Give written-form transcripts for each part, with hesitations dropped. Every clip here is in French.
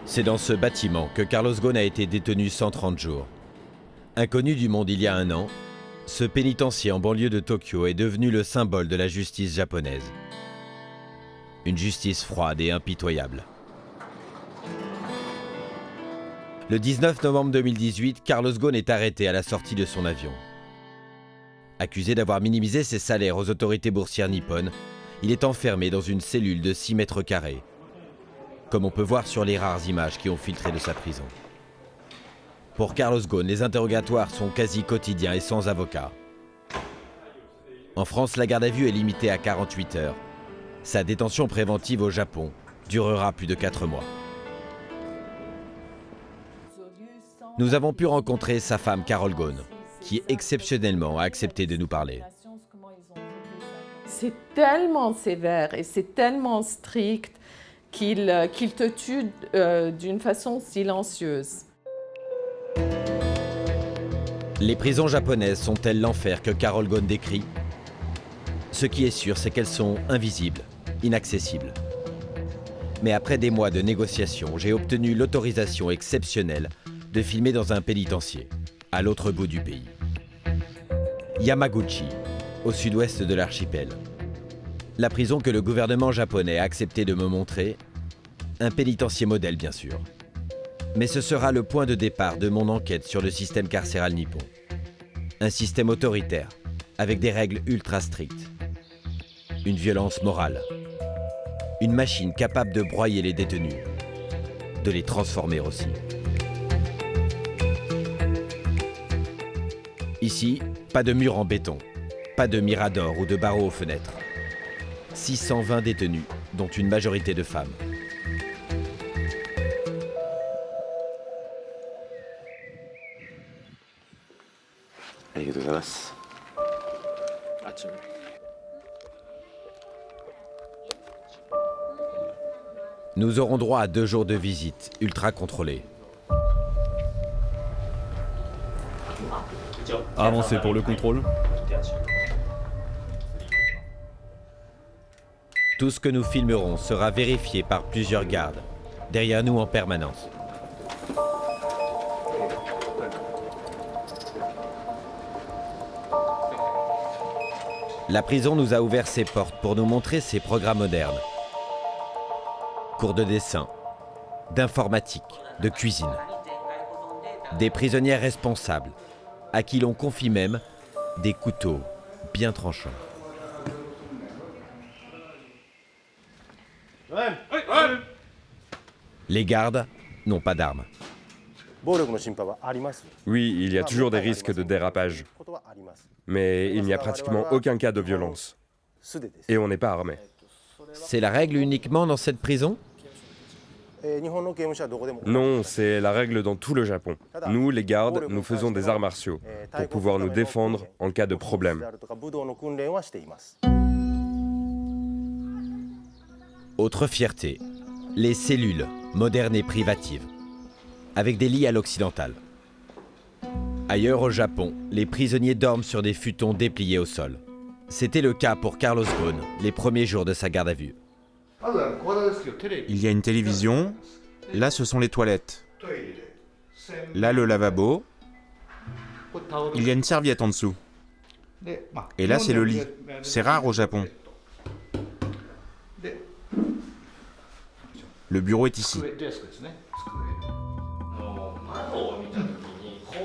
C'est dans ce bâtiment que Carlos Ghosn a été détenu 130 jours. Inconnu du monde il y a un an, ce pénitencier en banlieue de Tokyo est devenu le symbole de la justice japonaise. Une justice froide et impitoyable. Le 19 novembre 2018, Carlos Ghosn est arrêté à la sortie de son avion. Accusé d'avoir minimisé ses salaires aux autorités boursières nippones, il est enfermé dans une cellule de 6 mètres carrés, comme on peut voir sur les rares images qui ont filtré de sa prison. Pour Carlos Ghosn, les interrogatoires sont quasi quotidiens et sans avocat. En France, la garde à vue est limitée à 48 heures. Sa détention préventive au Japon durera plus de 4 mois. Nous avons pu rencontrer sa femme Carole Ghosn, qui exceptionnellement a accepté de nous parler. C'est tellement sévère et c'est tellement strict qu'il te tue d'une façon silencieuse. Les prisons japonaises sont-elles l'enfer que Carole Ghosn décrit? Ce qui est sûr, c'est qu'elles sont invisibles, inaccessibles. Mais après des mois de négociations, j'ai obtenu l'autorisation exceptionnelle de filmer dans un pénitencier, à l'autre bout du pays. Yamaguchi, au sud-ouest de l'archipel. La prison que le gouvernement japonais a accepté de me montrer, un pénitencier modèle bien sûr. Mais ce sera le point de départ de mon enquête sur le système carcéral nippon. Un système autoritaire, avec des règles ultra strictes. Une violence morale. Une machine capable de broyer les détenus. De les transformer aussi. Ici, pas de mur en béton, pas de mirador ou de barreaux aux fenêtres. 620 détenus, dont une majorité de femmes. Nous aurons droit à 2 jours de visite, ultra contrôlés. Avancez pour le contrôle. Tout ce que nous filmerons sera vérifié par plusieurs gardes, derrière nous en permanence. La prison nous a ouvert ses portes pour nous montrer ses programmes modernes. Cours de dessin, d'informatique, de cuisine. Des prisonnières responsables, à qui l'on confie même des couteaux bien tranchants. Les gardes n'ont pas d'armes. Oui, il y a toujours des risques de dérapage. Mais il n'y a pratiquement aucun cas de violence. Et on n'est pas armé. C'est la règle uniquement dans cette prison? Non, c'est la règle dans tout le Japon. Nous, les gardes, nous faisons des arts martiaux pour pouvoir nous défendre en cas de problème. Autre fierté, les cellules, modernes et privatives, avec des lits à l'occidental. Ailleurs au Japon, les prisonniers dorment sur des futons dépliés au sol. C'était le cas pour Carlos Ghosn, les premiers jours de sa garde à vue. Il y a une télévision, là ce sont les toilettes, là le lavabo, il y a une serviette en dessous, et là c'est le lit, c'est rare au Japon. Le bureau est ici.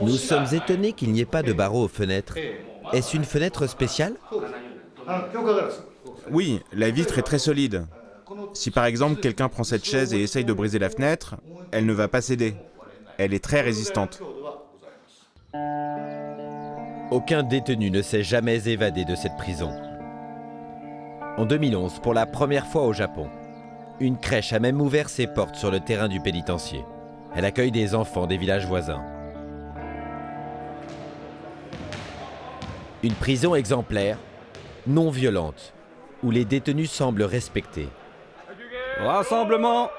Nous sommes étonnés qu'il n'y ait pas de barreaux aux fenêtres. Est-ce une fenêtre spéciale? Oui, la vitre est très solide. Si par exemple quelqu'un prend cette chaise et essaye de briser la fenêtre, elle ne va pas céder. Elle est très résistante. Aucun détenu ne s'est jamais évadé de cette prison. En 2011, pour la première fois au Japon, une crèche a même ouvert ses portes sur le terrain du pénitencier. Elle accueille des enfants des villages voisins. Une prison exemplaire, non violente, où les détenus semblent respectés. Rassemblement!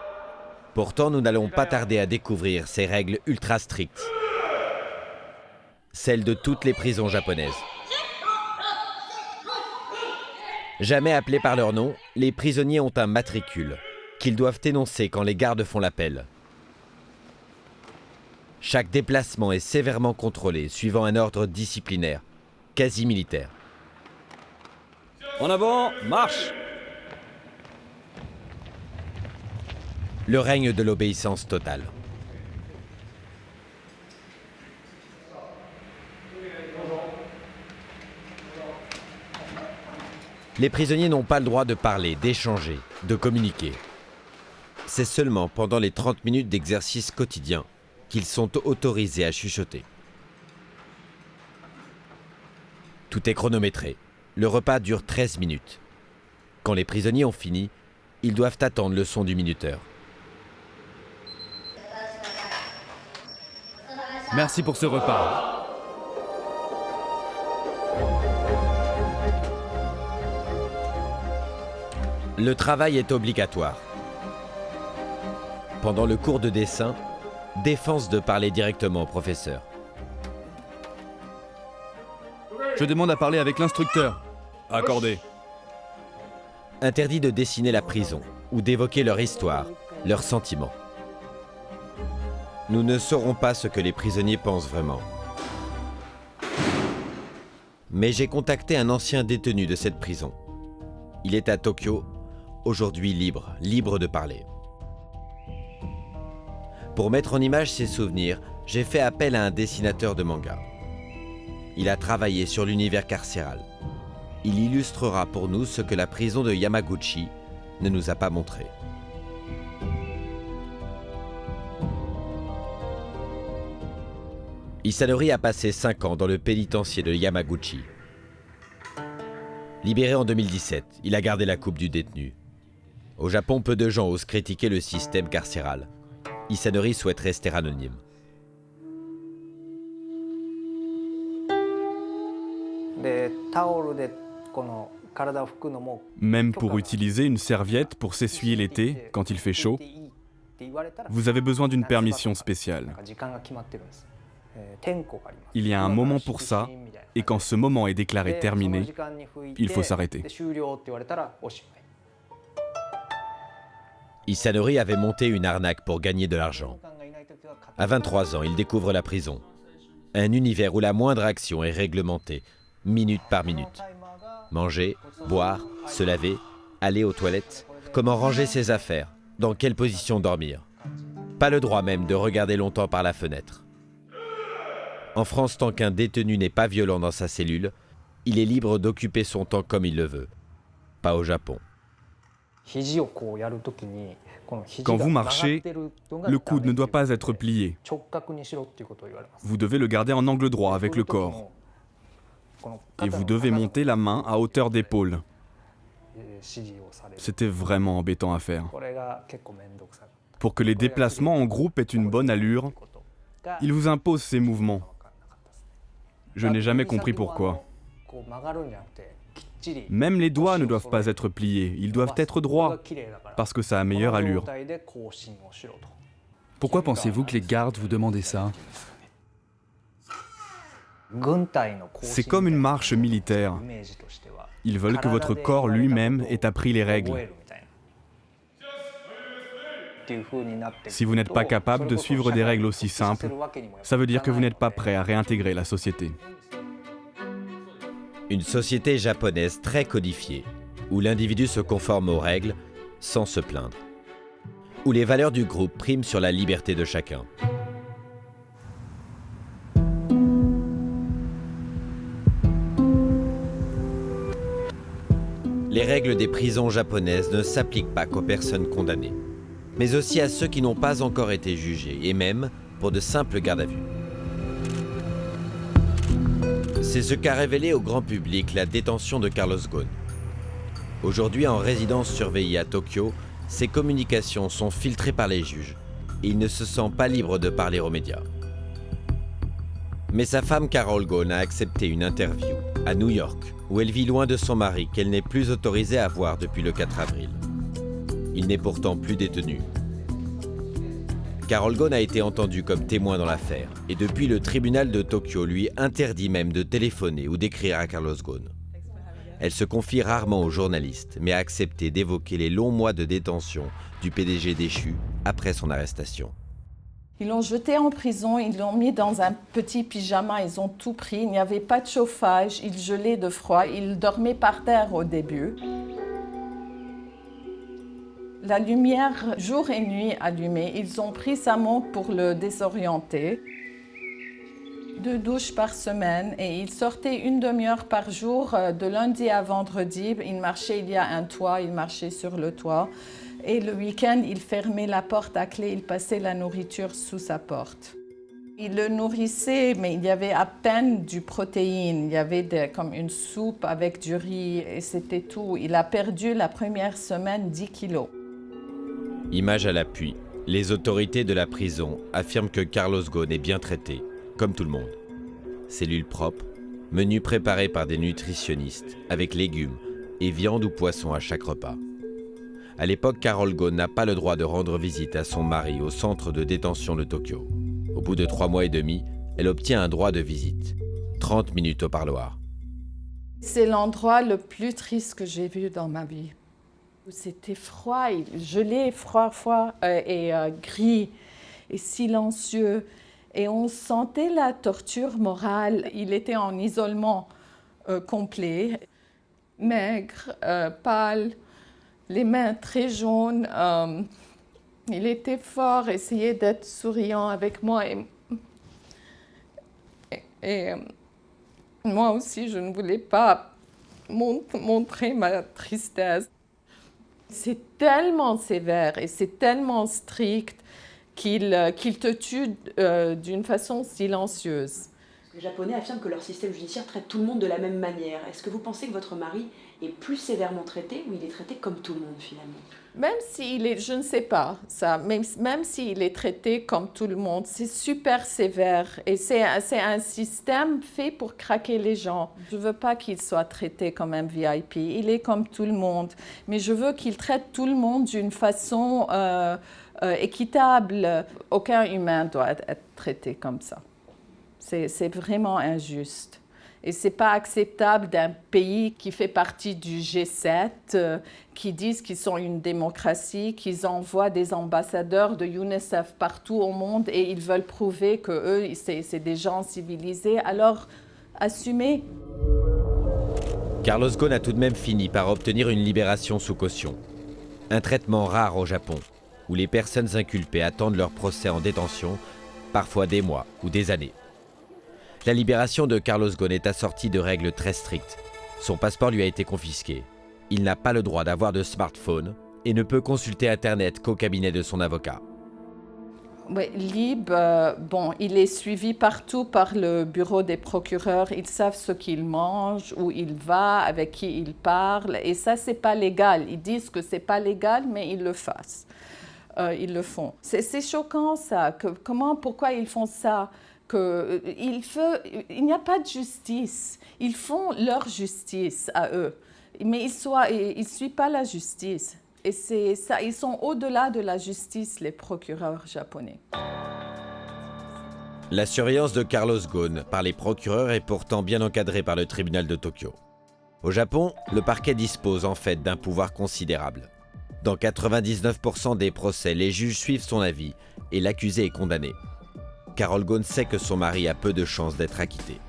Pourtant, nous n'allons pas tarder à découvrir ces règles ultra strictes. Celles de toutes les prisons japonaises. Jamais appelés par leur nom, les prisonniers ont un matricule qu'ils doivent énoncer quand les gardes font l'appel. Chaque déplacement est sévèrement contrôlé, suivant un ordre disciplinaire, quasi militaire. En avant, marche! Le règne de l'obéissance totale. Les prisonniers n'ont pas le droit de parler, d'échanger, de communiquer. C'est seulement pendant les 30 minutes d'exercice quotidien qu'ils sont autorisés à chuchoter. Tout est chronométré. Le repas dure 13 minutes. Quand les prisonniers ont fini, ils doivent attendre le son du minuteur. Merci pour ce repas. Le travail est obligatoire. Pendant le cours de dessin, défense de parler directement au professeur. Je demande à parler avec l'instructeur. Accordé. Interdit de dessiner la prison ou d'évoquer leur histoire, leurs sentiments. Nous ne saurons pas ce que les prisonniers pensent vraiment. Mais j'ai contacté un ancien détenu de cette prison. Il est à Tokyo, aujourd'hui libre de parler. Pour mettre en image ses souvenirs, j'ai fait appel à un dessinateur de manga. Il a travaillé sur l'univers carcéral. Il illustrera pour nous ce que la prison de Yamaguchi ne nous a pas montré. Isanori a passé 5 ans dans le pénitencier de Yamaguchi. Libéré en 2017, il a gardé la coupe du détenu. Au Japon, peu de gens osent critiquer le système carcéral. Isanori souhaite rester anonyme. Même pour utiliser une serviette pour s'essuyer l'été, quand il fait chaud, vous avez besoin d'une permission spéciale. Il y a un moment pour ça, et quand ce moment est déclaré terminé, il faut s'arrêter. Isanori avait monté une arnaque pour gagner de l'argent. À 23 ans, il découvre la prison. Un univers où la moindre action est réglementée, minute par minute. Manger, boire, se laver, aller aux toilettes, comment ranger ses affaires, dans quelle position dormir. Pas le droit même de regarder longtemps par la fenêtre. En France, tant qu'un détenu n'est pas violent dans sa cellule, il est libre d'occuper son temps comme il le veut. Pas au Japon. Quand vous marchez, le coude ne doit pas être plié. Vous devez le garder en angle droit avec le corps. Et vous devez monter la main à hauteur d'épaule. C'était vraiment embêtant à faire. Pour que les déplacements en groupe aient une bonne allure, il vous impose ces mouvements. Je n'ai jamais compris pourquoi. Même les doigts ne doivent pas être pliés, ils doivent être droits, parce que ça a meilleure allure. Pourquoi pensez-vous que les gardes vous demandaient ça? C'est comme une marche militaire. Ils veulent que votre corps lui-même ait appris les règles. Si vous n'êtes pas capable de suivre des règles aussi simples, ça veut dire que vous n'êtes pas prêt à réintégrer la société. Une société japonaise très codifiée, où l'individu se conforme aux règles sans se plaindre, où les valeurs du groupe priment sur la liberté de chacun. Les règles des prisons japonaises ne s'appliquent pas qu'aux personnes condamnées, mais aussi à ceux qui n'ont pas encore été jugés, et même pour de simples gardes à vue. C'est ce qu'a révélé au grand public la détention de Carlos Ghosn. Aujourd'hui en résidence surveillée à Tokyo, ses communications sont filtrées par les juges et il ne se sent pas libre de parler aux médias. Mais sa femme Carol Ghosn a accepté une interview à New York, où elle vit loin de son mari qu'elle n'est plus autorisée à voir depuis le 4 avril. Il n'est pourtant plus détenu. Carol Ghosn a été entendue comme témoin dans l'affaire, et depuis le tribunal de Tokyo lui interdit même de téléphoner ou d'écrire à Carlos Ghosn. Elle se confie rarement aux journalistes, mais a accepté d'évoquer les longs mois de détention du PDG déchu après son arrestation. Ils l'ont jeté en prison, ils l'ont mis dans un petit pyjama, ils ont tout pris. Il n'y avait pas de chauffage, il gelait de froid, il dormait par terre au début. La lumière, jour et nuit allumée, ils ont pris sa montre pour le désorienter. 2 douches par semaine et il sortait une demi-heure par jour de lundi à vendredi. Il marchait, il y a un toit, il marchait sur le toit. Et le week-end, il fermait la porte à clé, il passait la nourriture sous sa porte. Il le nourrissait, mais il y avait à peine du protéine. Il y avait comme une soupe avec du riz et c'était tout. Il a perdu la première semaine 10 kilos. Image à l'appui, les autorités de la prison affirment que Carlos Ghosn est bien traité, comme tout le monde. Cellules propres, menus préparés par des nutritionnistes, avec légumes et viande ou poisson à chaque repas. À l'époque, Carol Ghosn n'a pas le droit de rendre visite à son mari au centre de détention de Tokyo. Au bout de 3 mois et demi, elle obtient un droit de visite. 30 minutes au parloir. C'est l'endroit le plus triste que j'ai vu dans ma vie. C'était froid, gelé, froid et gris et silencieux. Et on sentait la torture morale. Il était en isolement complet, maigre, pâle, les mains très jaunes. Il était fort, essayait d'être souriant avec moi. Et moi aussi, je ne voulais pas montrer ma tristesse. C'est tellement sévère et c'est tellement strict qu'il te tue d'une façon silencieuse. Les Japonais affirment que leur système judiciaire traite tout le monde de la même manière. Est-ce que vous pensez que votre mari est plus sévèrement traité ou il est traité comme tout le monde finalement? Même s'il est, je ne sais pas ça, même s'il est traité comme tout le monde, c'est super sévère et c'est un système fait pour craquer les gens. Je ne veux pas qu'il soit traité comme un VIP, il est comme tout le monde, mais je veux qu'il traite tout le monde d'une façon équitable. Aucun humain doit être traité comme ça. C'est vraiment injuste. Et ce n'est pas acceptable d'un pays qui fait partie du G7, qui disent qu'ils sont une démocratie, qu'ils envoient des ambassadeurs de UNICEF partout au monde et ils veulent prouver qu'eux, c'est des gens civilisés. Alors, assumez. Carlos Ghosn a tout de même fini par obtenir une libération sous caution. Un traitement rare au Japon, où les personnes inculpées attendent leur procès en détention, parfois des mois ou des années. La libération de Carlos Ghosn est assortie de règles très strictes. Son passeport lui a été confisqué. Il n'a pas le droit d'avoir de smartphone et ne peut consulter Internet qu'au cabinet de son avocat. Oui, libre, il est suivi partout par le bureau des procureurs. Ils savent ce qu'il mange, où il va, avec qui il parle. Et ça, c'est pas légal. Ils disent que c'est pas légal, mais ils le fassent. Ils le font. C'est choquant, ça. Pourquoi ils font ça? Il n'y a pas de justice. Ils font leur justice à eux, mais ils ne suivent pas la justice. Et c'est ça, ils sont au-delà de la justice, les procureurs japonais. La surveillance de Carlos Ghosn par les procureurs est pourtant bien encadrée par le tribunal de Tokyo. Au Japon, le parquet dispose en fait d'un pouvoir considérable. Dans 99% des procès, les juges suivent son avis et l'accusé est condamné. Carol Ghosn sait que son mari a peu de chances d'être acquitté.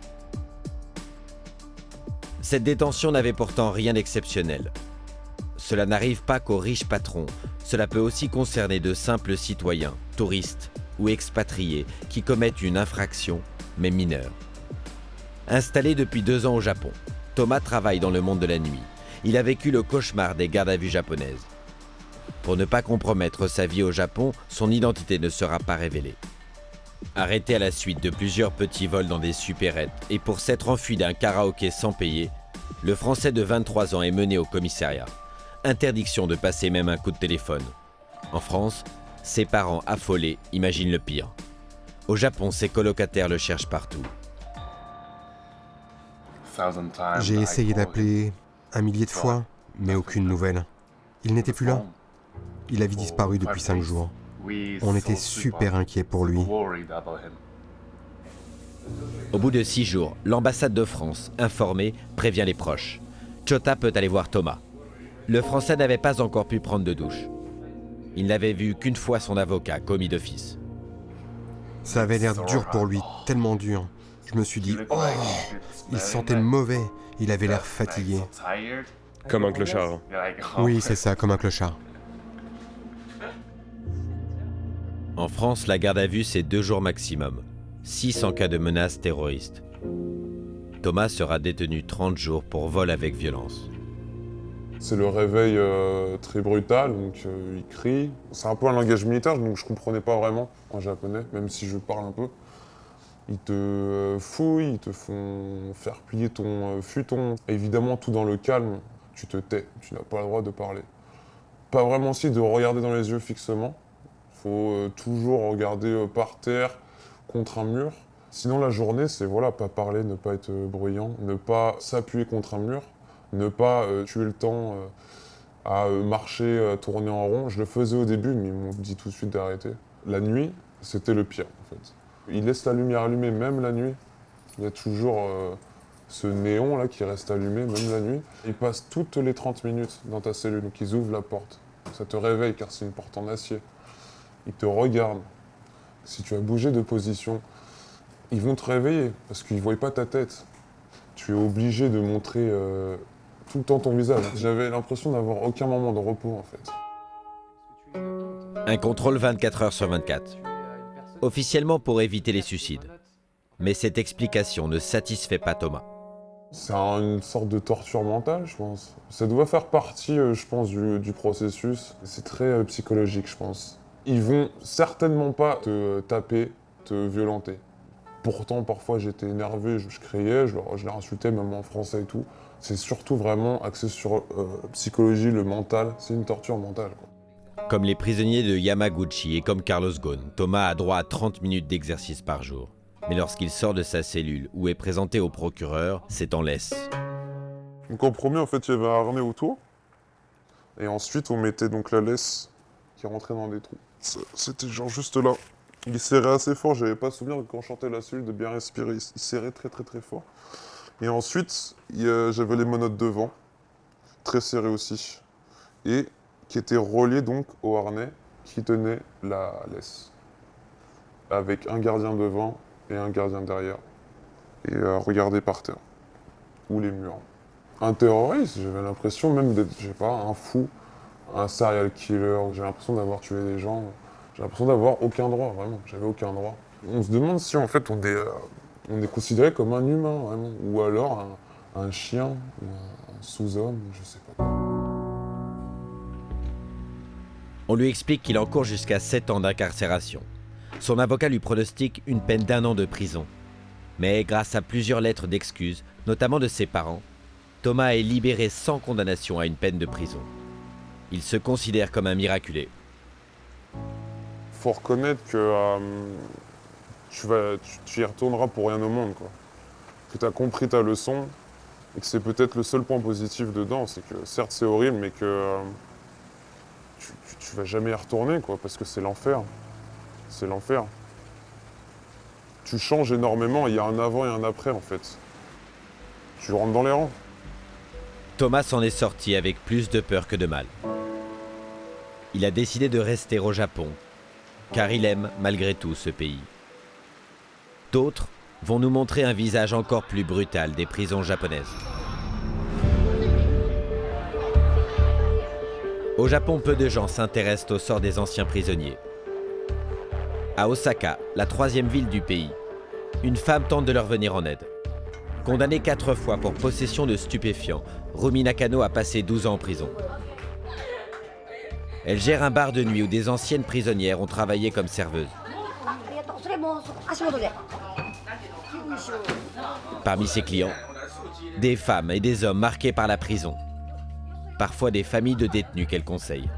Cette détention n'avait pourtant rien d'exceptionnel. Cela n'arrive pas qu'aux riches patrons, cela peut aussi concerner de simples citoyens, touristes ou expatriés qui commettent une infraction, mais mineure. Installé depuis 2 ans au Japon, Thomas travaille dans le monde de la nuit. Il a vécu le cauchemar des gardes à vue japonaises. Pour ne pas compromettre sa vie au Japon, son identité ne sera pas révélée. Arrêté à la suite de plusieurs petits vols dans des supérettes et pour s'être enfui d'un karaoké sans payer, le Français de 23 ans est mené au commissariat. Interdiction de passer même un coup de téléphone. En France, ses parents affolés imaginent le pire. Au Japon, ses colocataires le cherchent partout. J'ai essayé d'appeler 1 millier de fois, mais aucune nouvelle. Il n'était plus là. Il avait disparu depuis 5 jours. On était super inquiets pour lui. Au bout de 6 jours, l'ambassade de France, informée, prévient les proches. Chota peut aller voir Thomas. Le Français n'avait pas encore pu prendre de douche. Il n'avait vu qu'une fois son avocat, commis d'office. Ça avait l'air dur pour lui, tellement dur. Je me suis dit, oh, il sentait mauvais, il avait l'air fatigué. Comme un clochard. Oui, c'est ça, comme un clochard. En France, la garde à vue, c'est 2 jours maximum. 6 en cas de menace terroriste. Thomas sera détenu 30 jours pour vol avec violence. C'est le réveil très brutal, donc il crie. C'est un peu un langage militaire, donc je comprenais pas vraiment en japonais, même si je parle un peu. Ils te fouillent, ils te font faire plier ton futon. Évidemment, tout dans le calme, tu te tais, tu n'as pas le droit de parler. Pas vraiment aussi de regarder dans les yeux fixement. Faut toujours regarder par terre, contre un mur. Sinon, la journée, c'est voilà, pas parler, ne pas être bruyant, ne pas s'appuyer contre un mur, ne pas tuer le temps à marcher, tourner en rond. Je le faisais au début, mais ils m'ont dit tout de suite d'arrêter. La nuit, c'était le pire, en fait. Ils laissent la lumière allumée, même la nuit. Il y a toujours ce néon là qui reste allumé, même la nuit. Ils passent toutes les 30 minutes dans ta cellule, donc ils ouvrent la porte. Ça te réveille car c'est une porte en acier. Ils te regardent. Si tu as bougé de position, ils vont te réveiller parce qu'ils ne voient pas ta tête. Tu es obligé de montrer tout le temps ton visage. J'avais l'impression d'avoir aucun moment de repos en fait. Un contrôle 24 heures sur 24. Officiellement pour éviter les suicides. Mais cette explication ne satisfait pas Thomas. C'est une sorte de torture mentale, je pense. Ça doit faire partie, je pense, du processus. C'est très psychologique, je pense. Ils vont certainement pas te taper, te violenter. Pourtant, parfois, j'étais énervé, je criais, je les insultais, même en français et tout. C'est surtout vraiment axé sur psychologie, le mental. C'est une torture mentale, quoi. Comme les prisonniers de Yamaguchi et comme Carlos Ghosn, Thomas a droit à 30 minutes d'exercice par jour. Mais lorsqu'il sort de sa cellule ou est présenté au procureur, c'est en laisse. Donc en premier, en fait, il y avait un harnais autour. Et ensuite, on mettait donc la laisse qui rentrait dans des trous. C'était genre juste là. Il serrait assez fort, j'avais pas souvenir que quand je sortais de la cellule de bien respirer. Il serrait très très très fort. Et ensuite, j'avais les menottes devant, très serrées aussi. Et qui était relié donc au harnais qui tenait la laisse. Avec un gardien devant et un gardien derrière. Et regarder par terre. Ou les murs. Un terroriste, j'avais l'impression même d'être, je sais pas, un fou, un serial killer. J'ai l'impression d'avoir tué des gens. J'ai l'impression d'avoir aucun droit, vraiment. J'avais aucun droit. On se demande si en fait on est considéré comme un humain, vraiment. Ou alors un chien, ou un sous-homme, je sais pas. On lui explique qu'il encourt jusqu'à 7 ans d'incarcération. Son avocat lui pronostique une peine d'1 an de prison. Mais grâce à plusieurs lettres d'excuses, notamment de ses parents, Thomas est libéré sans condamnation à une peine de prison. Il se considère comme un miraculé. Faut reconnaître que tu y retourneras pour rien au monde, quoi. Que tu as compris ta leçon et que c'est peut-être le seul point positif dedans, c'est que certes c'est horrible, mais que tu vas jamais y retourner, quoi, parce que c'est l'enfer. C'est l'enfer. Tu changes énormément, il y a un avant et un après, en fait. Tu rentres dans les rangs. Thomas s'en est sorti avec plus de peur que de mal. Il a décidé de rester au Japon, car il aime malgré tout ce pays. D'autres vont nous montrer un visage encore plus brutal des prisons japonaises. Au Japon, peu de gens s'intéressent au sort des anciens prisonniers. À Osaka, la 3e ville du pays, une femme tente de leur venir en aide. Condamnée 4 fois pour possession de stupéfiants, Rumi Nakano a passé 12 ans en prison. Elle gère un bar de nuit où des anciennes prisonnières ont travaillé comme serveuses. Parmi ses clients, des femmes et des hommes marqués par la prison. Parfois des familles de détenus qu'elle conseille.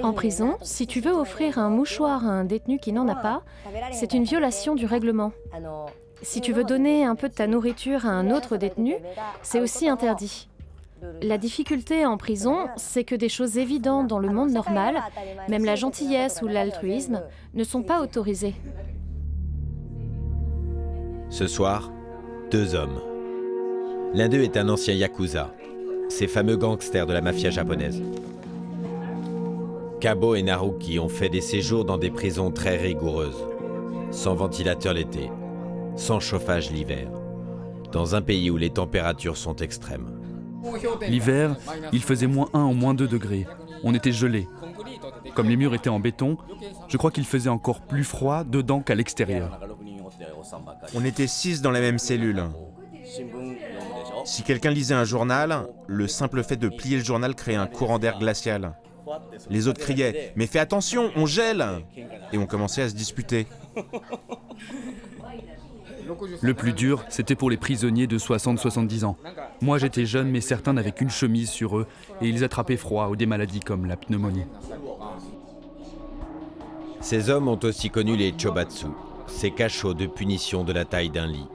En prison, si tu veux offrir un mouchoir à un détenu qui n'en a pas, c'est une violation du règlement. Si tu veux donner un peu de ta nourriture à un autre détenu, c'est aussi interdit. La difficulté en prison, c'est que des choses évidentes dans le monde normal, même la gentillesse ou l'altruisme, ne sont pas autorisées. Ce soir, 2 hommes. L'un d'eux est un ancien yakuza, ces fameux gangsters de la mafia japonaise. Kabo et Naruki ont fait des séjours dans des prisons très rigoureuses, sans ventilateur l'été, sans chauffage l'hiver, dans un pays où les températures sont extrêmes. L'hiver, il faisait -1 ou -2 degrés. On était gelés. Comme les murs étaient en béton, je crois qu'il faisait encore plus froid dedans qu'à l'extérieur. On était 6 dans la même cellule. Si quelqu'un lisait un journal, le simple fait de plier le journal créait un courant d'air glacial. Les autres criaient « Mais fais attention, on gèle !» Et on commençait à se disputer. Le plus dur, c'était pour les prisonniers de 60-70 ans. Moi, j'étais jeune, mais certains n'avaient qu'une chemise sur eux et ils attrapaient froid ou des maladies comme la pneumonie. Ces hommes ont aussi connu les chobatsu, ces cachots de punition de la taille d'un lit,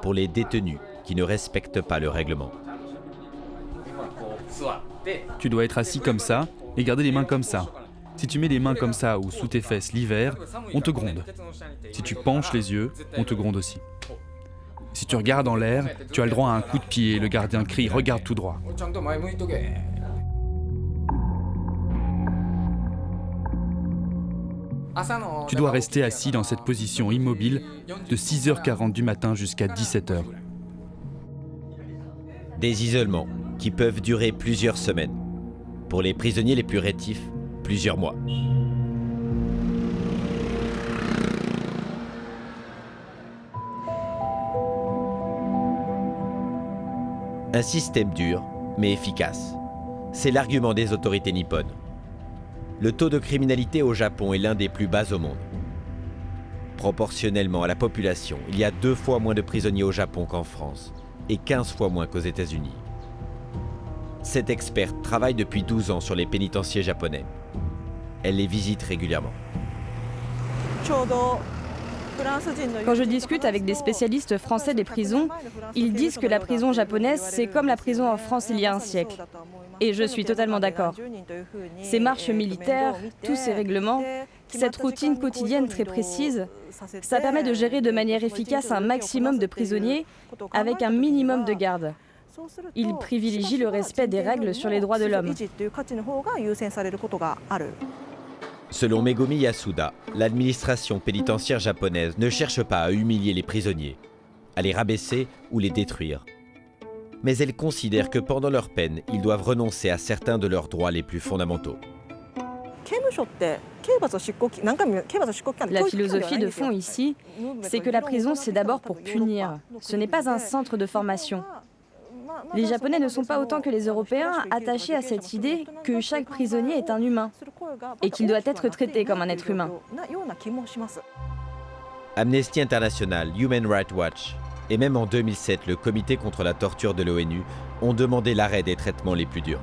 pour les détenus qui ne respectent pas le règlement. Tu dois être assis comme ça et garder les mains comme ça. Si tu mets les mains comme ça ou sous tes fesses l'hiver, on te gronde. Si tu penches les yeux, on te gronde aussi. Si tu regardes en l'air, tu as le droit à un coup de pied et le gardien crie « Regarde tout droit ». Tu dois rester assis dans cette position immobile de 6h40 du matin jusqu'à 17h. Des isolements qui peuvent durer plusieurs semaines. Pour les prisonniers les plus rétifs, plusieurs mois. Un système dur, mais efficace. C'est l'argument des autorités nippones. Le taux de criminalité au Japon est l'un des plus bas au monde. Proportionnellement à la population, il y a 2 fois moins de prisonniers au Japon qu'en France et 15 fois moins qu'aux États-Unis. Cette experte travaille depuis 12 ans sur les pénitenciers japonais. Elle les visite régulièrement. Quand je discute avec des spécialistes français des prisons, ils disent que la prison japonaise, c'est comme la prison en France il y a un siècle. Et je suis totalement d'accord. Ces marches militaires, tous ces règlements, cette routine quotidienne très précise, ça permet de gérer de manière efficace un maximum de prisonniers avec un minimum de garde. Ils privilégient le respect des règles sur les droits de l'homme. Selon Megumi Yasuda, l'administration pénitentiaire japonaise ne cherche pas à humilier les prisonniers, à les rabaisser ou les détruire. Mais elle considère que pendant leur peine, ils doivent renoncer à certains de leurs droits les plus fondamentaux. La philosophie de fond ici, c'est que la prison, c'est d'abord pour punir. Ce n'est pas un centre de formation. Les Japonais ne sont pas autant que les Européens attachés à cette idée que chaque prisonnier est un humain et qu'il doit être traité comme un être humain. Amnesty International, Human Rights Watch et même en 2007 le Comité contre la torture de l'ONU ont demandé l'arrêt des traitements les plus durs.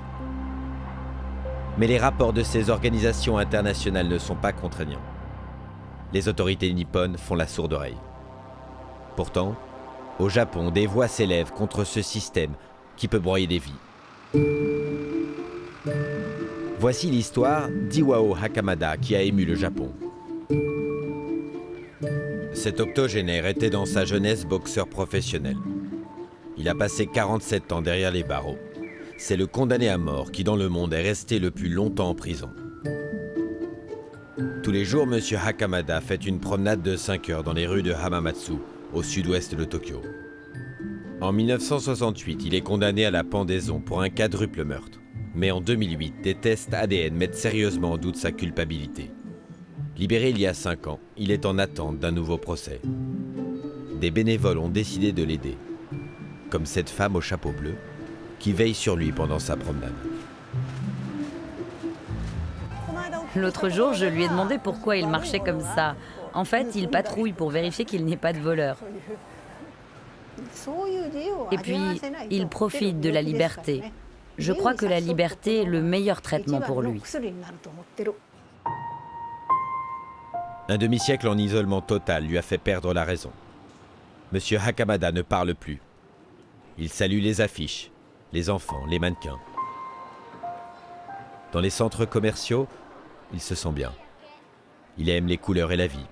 Mais les rapports de ces organisations internationales ne sont pas contraignants. Les autorités nippones font la sourde oreille. Pourtant, au Japon, des voix s'élèvent contre ce système qui peut broyer des vies. Voici l'histoire d'Iwao Hakamada qui a ému le Japon. Cet octogénaire était dans sa jeunesse boxeur professionnel. Il a passé 47 ans derrière les barreaux. C'est le condamné à mort qui, dans le monde, est resté le plus longtemps en prison. Tous les jours, M. Hakamada fait une promenade de 5 heures dans les rues de Hamamatsu, au sud-ouest de Tokyo. En 1968, il est condamné à la pendaison pour un quadruple meurtre. Mais en 2008, des tests ADN mettent sérieusement en doute sa culpabilité. Libéré il y a 5 ans, il est en attente d'un nouveau procès. Des bénévoles ont décidé de l'aider, comme cette femme au chapeau bleu, qui veille sur lui pendant sa promenade. L'autre jour, je lui ai demandé pourquoi il marchait comme ça. En fait, il patrouille pour vérifier qu'il n'y ait pas de voleurs. Et puis, il profite de la liberté. Je crois que la liberté est le meilleur traitement pour lui. Un demi-siècle en isolement total lui a fait perdre la raison. Monsieur Hakamada ne parle plus. Il salue les affiches, les enfants, les mannequins. Dans les centres commerciaux, il se sent bien. Il aime les couleurs et la vie.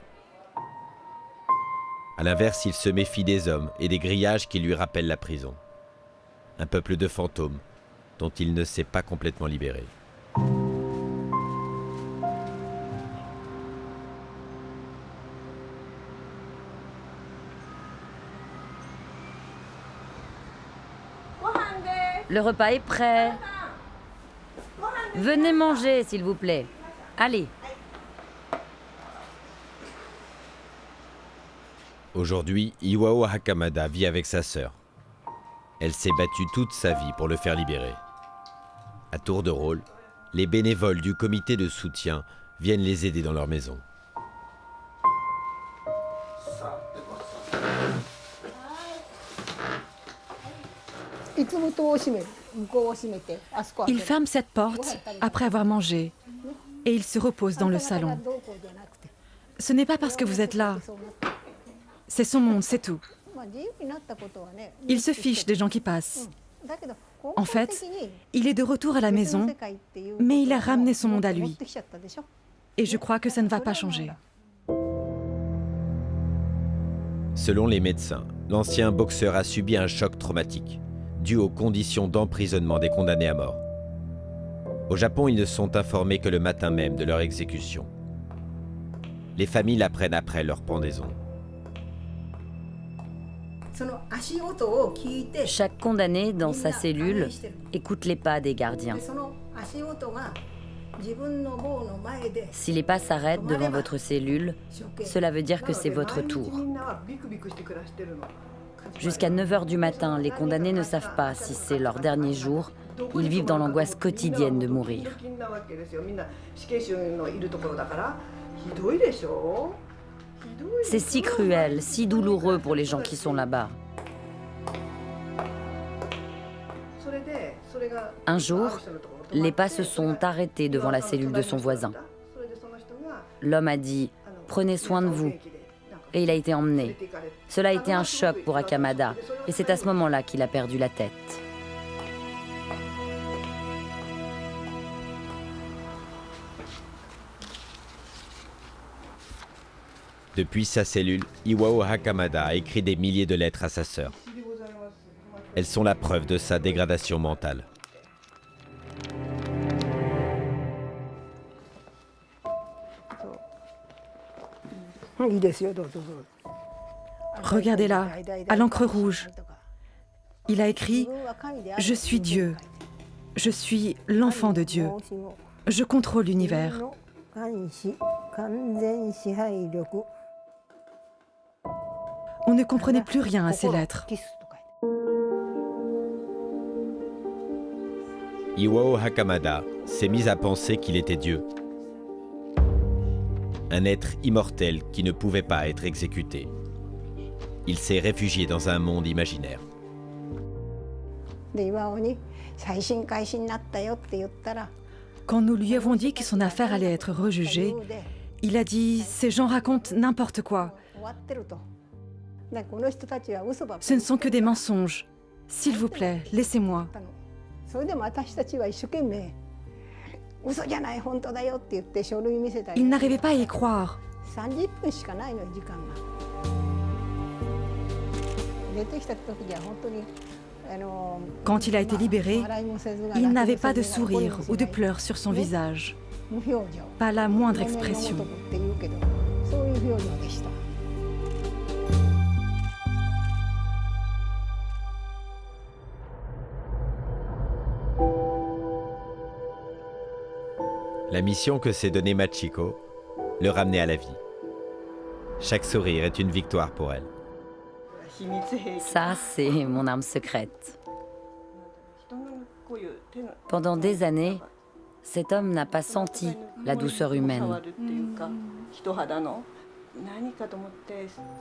À l'inverse, il se méfie des hommes et des grillages qui lui rappellent la prison. un peuple de fantômes dont il ne s'est pas complètement libéré. Le repas est prêt. Venez manger, s'il vous plaît. Allez. Aujourd'hui, Iwao Hakamada vit avec sa sœur. Elle s'est battue toute sa vie pour le faire libérer. À tour de rôle, les bénévoles du comité de soutien viennent les aider dans leur maison. Il ferme cette porte après avoir mangé et il se repose dans le salon. Ce n'est pas parce que vous êtes là. C'est son monde, c'est tout. Il se fiche des gens qui passent. En fait, il est de retour à la maison, mais il a ramené son monde à lui. Et je crois que ça ne va pas changer. Selon les médecins, l'ancien boxeur a subi un choc traumatique, dû aux conditions d'emprisonnement des condamnés à mort. Au Japon, ils ne sont informés que le matin même de leur exécution. Les familles l'apprennent après leur pendaison. Chaque condamné dans sa cellule écoute les pas des gardiens. Si les pas s'arrêtent devant votre cellule, cela veut dire que c'est votre tour. Jusqu'à 9 h du matin, les condamnés ne savent pas si c'est leur dernier jour. Ils vivent dans l'angoisse quotidienne de mourir. C'est si cruel, si douloureux pour les gens qui sont là-bas. Un jour, les pas se sont arrêtés devant la cellule de son voisin. L'homme a dit « Prenez soin de vous » et il a été emmené. Cela a été un choc pour Hakamada et c'est à ce moment-là qu'il a perdu la tête. Depuis sa cellule, Iwao Hakamada a écrit des milliers de lettres à sa sœur. Elles sont la preuve de sa dégradation mentale. Regardez-là, à l'encre rouge. Il a écrit « Je suis Dieu. Je suis l'enfant de Dieu. Je contrôle l'univers. » On ne comprenait plus rien à ces lettres. Iwao Hakamada s'est mis à penser qu'il était Dieu. Un être immortel qui ne pouvait pas être exécuté. Il s'est réfugié dans un monde imaginaire. Quand nous lui avons dit que son affaire allait être rejugée, il a dit « Ces gens racontent n'importe quoi. Ce ne sont que des mensonges. S'il vous plaît, laissez-moi. » Il n'arrivait pas à y croire. Quand il a été libéré, il n'avait pas de sourire ou de pleurs sur son visage. Pas la moindre expression. La mission que s'est donnée Machiko, le ramener à la vie. Chaque sourire est une victoire pour elle. Ça, c'est mon arme secrète. Pendant des années, cet homme n'a pas senti la douceur humaine.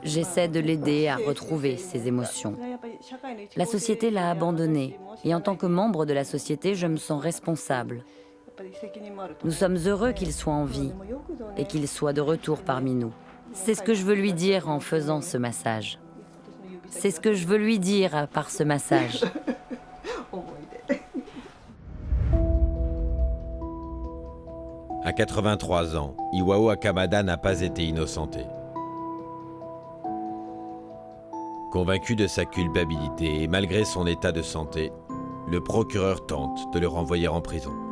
J'essaie de l'aider à retrouver ses émotions. La société l'a abandonné et en tant que membre de la société, je me sens responsable. Nous sommes heureux qu'il soit en vie et qu'il soit de retour parmi nous. C'est ce que je veux lui dire en faisant ce massage. C'est ce que je veux lui dire par ce massage. À 83 ans, Iwao Hakamada n'a pas été innocenté. Convaincu de sa culpabilité et malgré son état de santé, le procureur tente de le renvoyer en prison.